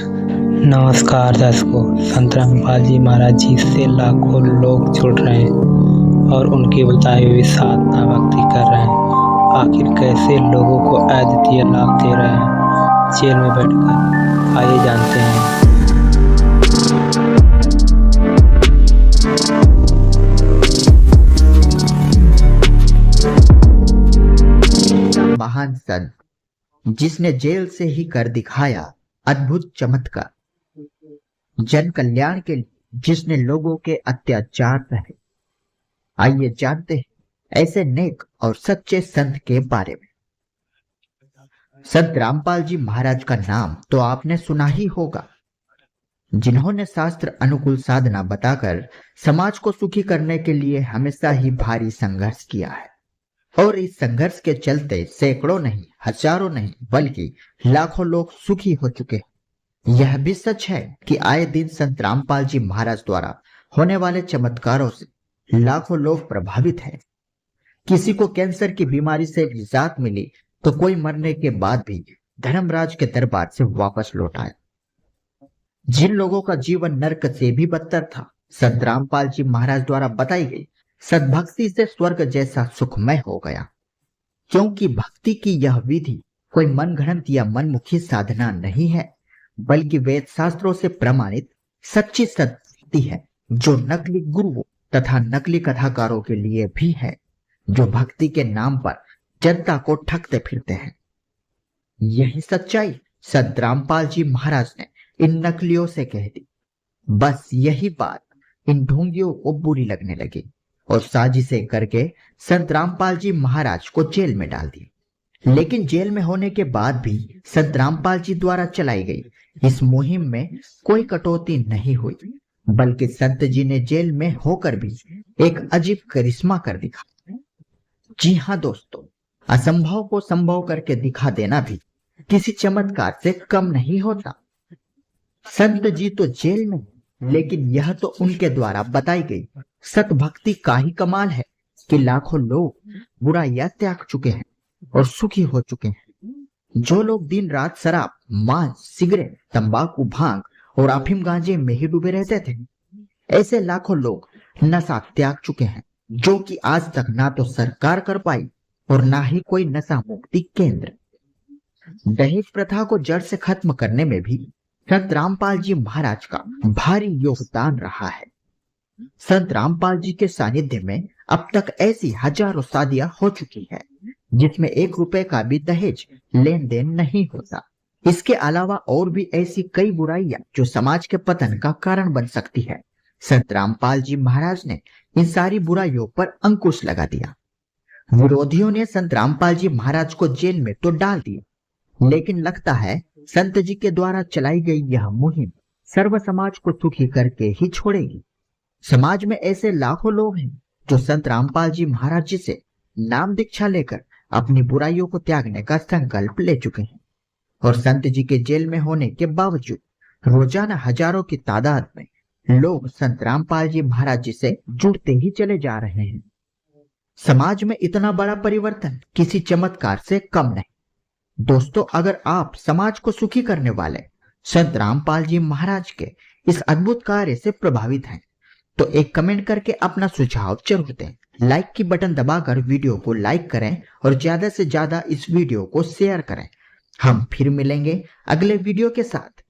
नमस्कार दर्शकों। संत रामपाल जी महाराज जी से लाखों लोग जुड़ रहे हैं और उनकी बताई हुई साधना भक्ति कर रहे हैं। आखिर कैसे लोगों को अद्वितीय लाभ दे रहे हैं जेल में बैठकर, आइए जानते हैं। महान संत जिसने जेल से ही कर दिखाया अद्भुत चमत्कार, जन कल्याण के लिए जिसने लोगों के अत्याचार सहे। आइए जानते हैं ऐसे नेक और सच्चे संत के बारे में। संत रामपाल जी महाराज का नाम तो आपने सुना ही होगा, जिन्होंने शास्त्र अनुकूल साधना बताकर समाज को सुखी करने के लिए हमेशा ही भारी संघर्ष किया है। और इस संघर्ष के चलते सैकड़ों नहीं, हजारों नहीं, बल्कि लाखों लोग सुखी हो चुके हैं। यह भी सच है कि आए दिन संत रामपाल जी महाराज द्वारा होने वाले चमत्कारों से लाखों लोग प्रभावित हैं। किसी को कैंसर की बीमारी से निजात मिली तो कोई मरने के बाद भी धर्मराज के दरबार से वापस लौट आया। जिन लोगों का जीवन नरक से भी बदतर था, संत रामपाल जी महाराज द्वारा बताई गई सद्भक्ति से स्वर्ग जैसा सुखमय हो गया। क्योंकि भक्ति की यह विधि कोई मनगढ़ंत या मनमुखी साधना नहीं है, बल्कि वेद शास्त्रों से प्रमाणित सच्ची सद्भक्ति है, जो नकली गुरुओं तथा नकली कथाकारों के लिए भी है, जो भक्ति के नाम पर जनता को ठगते फिरते हैं। यही सच्चाई संत रामपाल जी महाराज ने इन नकलियों से कह दी। बस यही बात इन ढोंगियों को बुरी लगने लगी और साजिशें करके संत रामपाल जी महाराज को जेल में डाल दिया। लेकिन जेल में होने के बाद भी संत रामपाल जी द्वारा चलाई गई इस मुहिम में कोई कटौती नहीं हुई, बल्कि संत जी ने जेल में होकर भी एक अजीब करिश्मा कर दिखा। जी हाँ दोस्तों, असंभव को संभव करके दिखा देना भी किसी चमत्कार से कम नहीं होता। संत जी तो जेल में, लेकिन यह तो उनके द्वारा बताई गई सत भक्ति का ही कमाल है कि लाखों लोग बुराइयां त्याग चुके हैं और सुखी हो चुके हैं। जो लोग दिन रात शराब, मांस, सिगरेट, तंबाकू, भांग और अफीम गांजे में ही डूबे रहते थे, ऐसे लाखों लोग नशा त्याग चुके हैं, जो कि आज तक ना तो सरकार कर पाई और ना ही कोई नशा मुक्ति केंद्र। दहेज प्रथा को जड़ से खत्म करने में भी संत रामपाल जी महाराज का भारी योगदान रहा है। संत रामपाल जी के सानिध्य में अब तक ऐसी हजारों शादियां हो चुकी है जिसमें 1 रुपए का भी दहेज लेन देन नहीं होता। इसके अलावा और भी ऐसी कई बुराइयां जो समाज के पतन का कारण बन सकती है। संत रामपाल जी महाराज ने इन सारी बुराइयों पर अंकुश लगा दिया। विरोधियों ने संत रामपाल जी महाराज को जेल में तो डाल दिया, लेकिन लगता है संत जी के द्वारा चलाई गई यह मुहिम सर्व समाज को सुखी करके ही छोड़ेगी। समाज में ऐसे लाखों लोग हैं जो संत रामपाल जी महाराज जी से नाम दीक्षा लेकर अपनी बुराइयों को त्यागने का संकल्प ले चुके हैं। और संत जी के जेल में होने के बावजूद रोजाना हजारों की तादाद में लोग संत रामपाल जी महाराज जी से जुड़ते ही चले जा रहे हैं। समाज में इतना बड़ा परिवर्तन किसी चमत्कार से कम नहीं। दोस्तों, अगर आप समाज को सुखी करने वाले संत रामपाल जी महाराज के इस अद्भुत कार्य से प्रभावित हैं, तो एक कमेंट करके अपना सुझाव जरूर दें। लाइक की बटन दबाकर वीडियो को लाइक करें और ज्यादा से ज्यादा इस वीडियो को शेयर करें। हम फिर मिलेंगे अगले वीडियो के साथ।